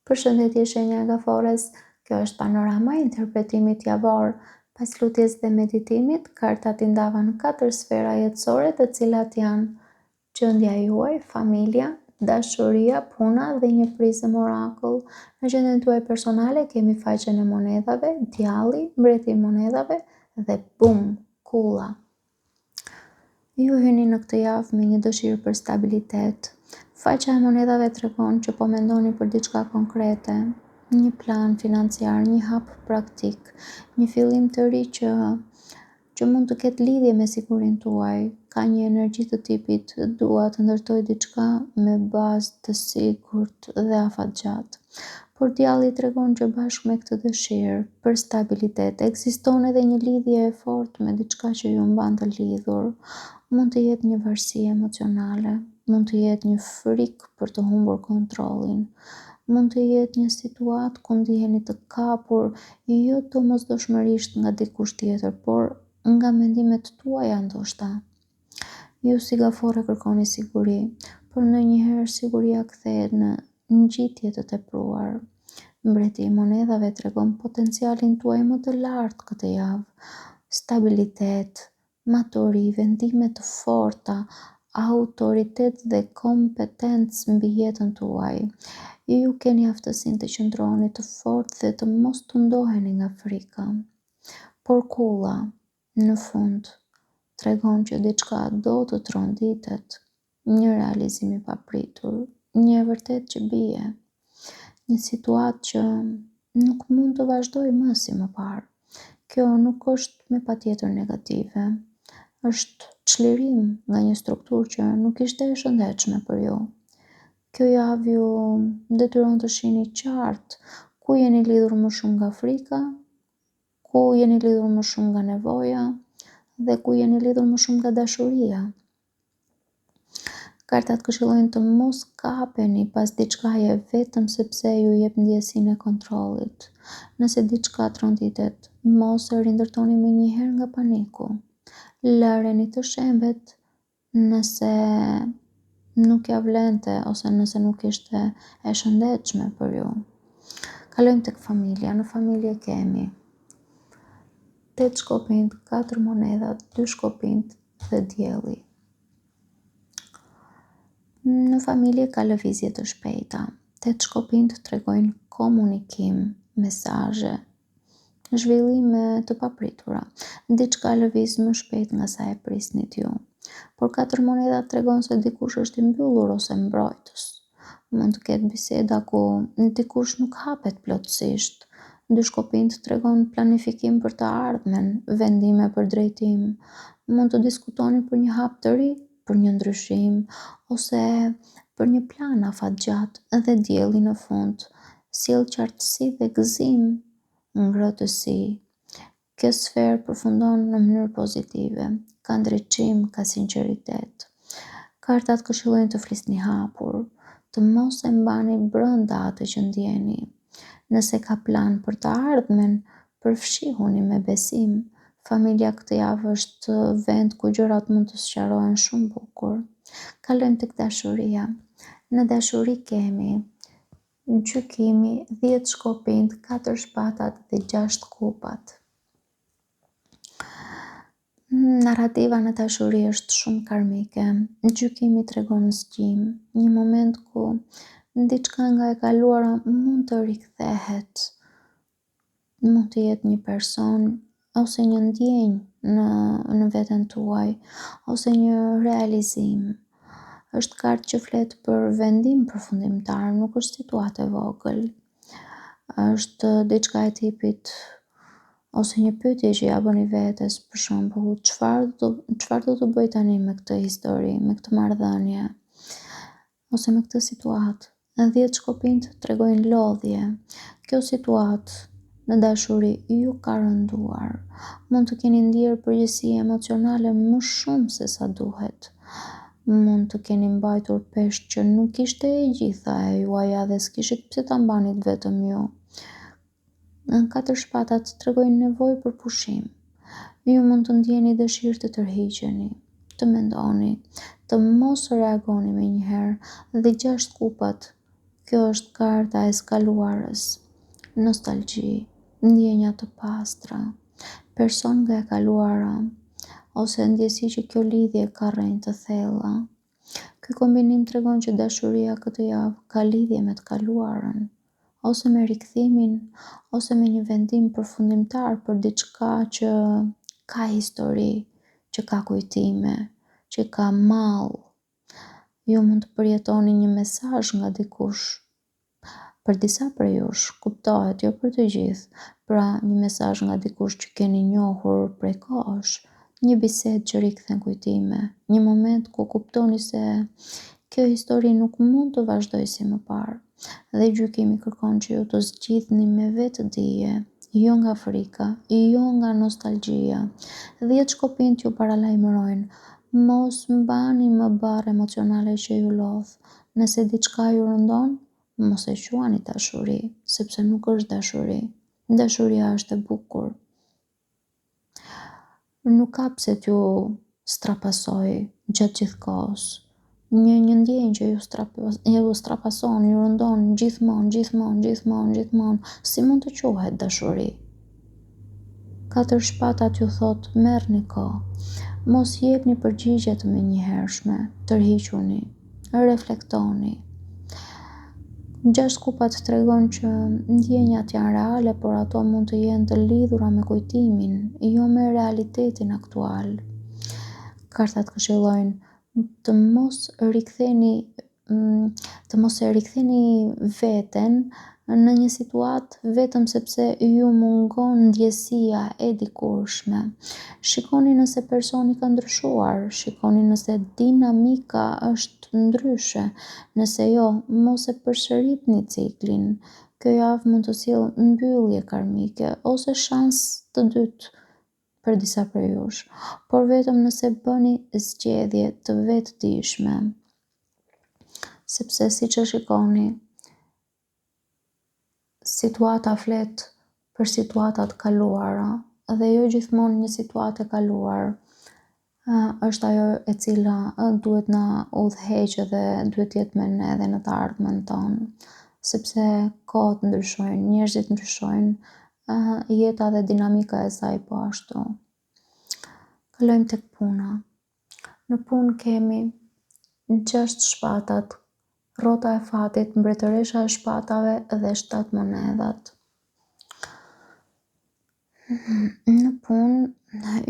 Përshëndetje shenja nga Forës, kjo është panorama e interpretimit javor. Pas lutjes dhe meditimit, kartat i ndavan 4 sfera jetësore, të cilat janë gjendja juaj, familja, dashuria, puna dhe një prizëm orakull. Në gjendjen tuaj personale kemi faqen e monedhave, djalli, mbreti i monedhave dhe bum, kulla. Ju hyni në këtë javë me një dëshirë për stabilitet. Faqa e monedhave tregon që po mendoni për diçka konkrete, një plan financiar, një hap praktik, një fillim të ri që mund të ketë lidhje me sigurinë tuaj. Ka një energji të tipit dua të ndërtoj diçka me bazë të sigurt dhe afatgjatë. Por djalli tregon që bashkë me këtë dëshirë për stabilitet ekziston edhe një lidhje e fortë me diçka që ju mban të lidhur. Mund të jetë një varësi emocionale, mund të jetë një frikë për të humbur kontrollin, mund të jetë një situatë ku ndiheni të kapur, jo domosdoshmërisht nga dikush tjetër, por nga mendimet tuaja ndoshta. Ju si gafore kërkoni siguri, por ndonjëherë siguria kthehet në ngjitje të tepruar. Mbreti i monedhave tregon potencialin tuaj më të lartë këtë javë, stabilitet, maturi, vendime të forta, autoritet dhe kompetencë mbi jetën tuaj. Ju keni aftësinë të qëndroni të fortë dhe të mos tundoheni nga frika. Por kulla, në fund, tregon që diçka do të tronditet, një realizim i papritur, një e vërtet që bie, një situatë që nuk mund të vazhdoj më si më parë. Kjo nuk është me patjetër negative, është çlirim nga një strukturë që nuk ishte e shëndetshme për ju. Kjo javë ju detyron të shihni qartë ku jeni lidhur më shumë nga frika, ku jeni lidhur më shumë nga nevoja dhe ku jeni lidhur më shumë nga dashuria. Kartat këshillojnë të mos kapeni pas diçkaje vetëm sepse ju jep ndjesinë e kontrollit. Nëse diçka tronditet, mos e rindërtoni menjëherë nga paniku. Lëreni të shembet nëse nuk ja vlente ose nëse nuk ishte e shëndetshme për ju. Kalojmë tek familja. Në familje kemi 8 shkopinjt, 4 monedhat, 2 shkopinjt dhe dielli. Në familje ka lëvizje të shpejta. 8 shkopinjt tregojnë komunikim, mesazhe, zhvillime të papritura. Diçka lëviz më shpejt nga sa e prisnit ju. Por 4 monedhat tregon se dikush është i mbyllur ose mbrojtës. Mund të ketë biseda ku dikush nuk hapet plotësisht. 2 shkopinjt tregon planifikim për të ardhmen, vendime për drejtim. Mund të diskutoni për një hap të ri, për një ndryshim, ose për një plan afatgjatë. Dhe dielli në fund sjell qartësi dhe gëzim, ngrohtësi. Kjo sferë përfundon në mënyrë pozitive, ka ndriçim, ka sinqeritet. Kartat këshillojnë të flisni hapur, të mos e mbani brenda atë që ndjeni. Nëse ka plan për të ardhmen, përfshihuni me besim. Familja këtë javë është vend ku gjërat mund të sqarohen shumë bukur. Kalojmë tek dashuria. Në dashuri kemi gjykimi, 10 shkopinjt, 4 shpatat dhe 6 kupat. Narrativa në dashuri është shumë karmike. Gjykimi tregon zgjim, një moment ku diçka nga e kaluara mund të rikthehet. Mund të jetë një person ose një ndjenjë në veten tuaj, ose një realizim. Është kartë që flet për vendim përfundimtar, nuk është situatë e vogël. Është diçka e tipit ose një pyetje që ja bëni vetes, për shembull, çfarë do të bëj tani me këtë histori, me këtë marrëdhënie ose me këtë situatë. 10 shkopinjt tregojnë lodhje. Kjo situatë në dashuri ju ka rënduar. Mund të keni ndier përgjegjësi emocionale më shumë se sa duhet. Mund të keni mbajtur peshë që nuk ishte e gjitha e juaja dhe s'kishit pse ta mbanit vetëm ju. Në 4 shpatat tregojnë nevojë për pushim. Ju mund të ndjeni dëshirë të tërhiqeni, të mendoni, të mos reagoni menjëherë. Dhe 6 kupat Kjo është karta e skaluarës, nostalgji, ndjenja të pastra, person nga e kaluara, ose ndjesi që kjo lidhje ka rrënjë të thella. Ky kombinim tregon që dashuria këtë javë ka lidhje me të kaluarën, ose me rikthimin, ose me një vendim përfundimtar për diçka që ka histori, që ka kujtime, që ka mall. Ju mund të përjetoni një mesazh nga dikush. Për disa prej jush, kuptohet, jo për të gjithë, pra një mesazh nga dikush që keni njohur prej kohësh, një bisedë që rikthen kujtime, një moment ku kuptoni se kjo histori nuk mund të vazhdojë si më parë. Dhe gjykimi kërkon që ju të zgjidhni me vetëdije, jo nga frika, jo nga nostalgjia. 10 shkopin t'ju paralajmërojnë, mos mbani më barë emocionale që ju lodh. Nëse diçka ju rëndon, mos e quani dashuri, sepse nuk është dashuri. Dashuria është e bukur. Nuk ka pse t'ju strapasoj gjatë gjithë kohës. Një ndjenjë që ju strapason, ju rëndon gjithmonë. Si mund të quhet dashuri? 4 shpatat ju thot merrni kohë. Mos jepni përgjigje të menjëhershme, tërhiquni, reflektoni. 6 kupat tregon që ndjenjat janë reale, por ato mund të jenë të lidhura me kujtimin, jo me realitetin aktual. Kartat këshillojnë të mos e riktheni veten në një situatë vetëm sepse ju mungon ndjesia e dikurshme. Shikoni nëse personi ka ndryshuar, shikoni nëse dinamika është ndryshe. Nëse jo, mos e përsëritni ciklin. Kjo javë mund të sjellë mbyllje karmike ose shans të dytë për disa prej jush, por vetëm nëse bëni zgjedhje të vetëdijshme. Sepse siç e shikoni, situata flet për situata të kaluara dhe jo gjithmonë një situatë e kaluar është ajo e cila duhet na udhëheqë dhe duhet jetë me ne edhe në të ardhmen tonë. Sepse kohët ndryshojnë, njerëzit ndryshojnë, jeta dhe dinamika e saj po ashtu. Kalojmë tek puna. Në punë kemi 6 shpatat, rrota e fatit, mbretëresha e shpatave dhe 7 monedhat. Në punë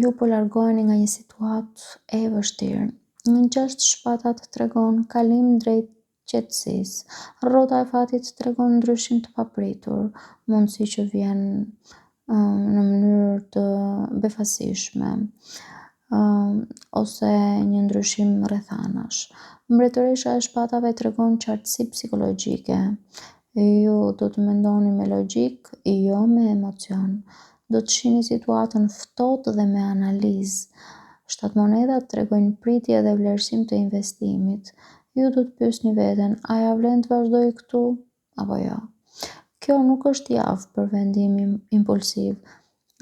ju po largoheni nga një situatë e vështirë. Në 6 shpatat tregon kalim drejt qetësisë. Rrota e fatit tregon ndryshim të papritur, mundësi që vjen në mënyrë të befasishme, ose një ndryshim rrethanash. Mbretëresha e shpatave tregon qartësi psikologjike. Ju do të mendoni me logjik, jo me emocion. Do të shihni situatën ftohtë dhe me analizë. 7 monedhat tregojnë pritje dhe vlerësim të investimit. Ju do të pyesni veten, a ja vlen të vazhdoj këtu apo jo? Kjo nuk është javë për vendim impulsiv,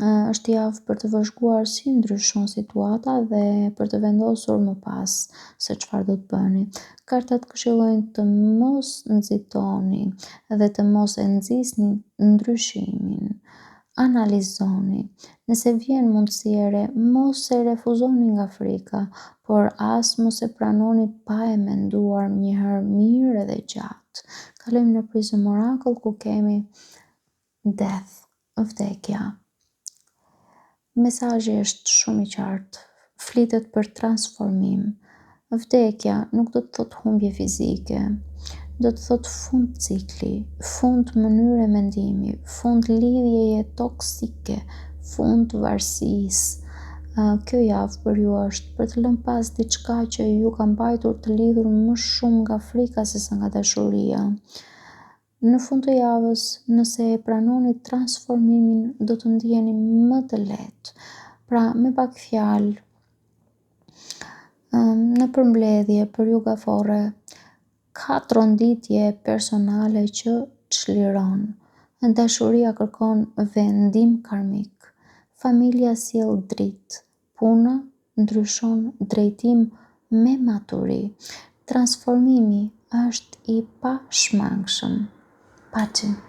është javë për të vëzhguar si ndryshon situata dhe për të vendosur më pas se çfarë do të bëni. Kartat këshillojnë të mos nxitoni dhe të mos e nxisni ndryshimin. Analizoni. Nëse vjen mundësi e re, mos e refuzoni nga frika, por as mos e pranoni pa e menduar një herë mirë edhe gjatë. Kalojmë në Prism Oracle ku kemi Death, vdekja. Mesazhi është shumë i qartë, flitet për transformim. Vdekja nuk do të thotë humbje fizike, do të thotë fund cikli, fund mënyre mendimi, fund lidhjeje toksike, fund varësisë. Kjo javë për ju është për të lënë pas diçka që ju ka mbajtur të lidhur më shumë nga frika sesa nga dashuria. Në fund të javës, nëse e pranoni transformimin, do të ndjeni më të lehtë. Pra, me pak fjalë, në përmbledhje për ju gafore, ka tronditje personale që çliron. Dashuria kërkon vendim karmik. Familja sjell dritë. Puna ndryshon drejtim me maturi. Transformimi është i pashmangshëm. Paçi.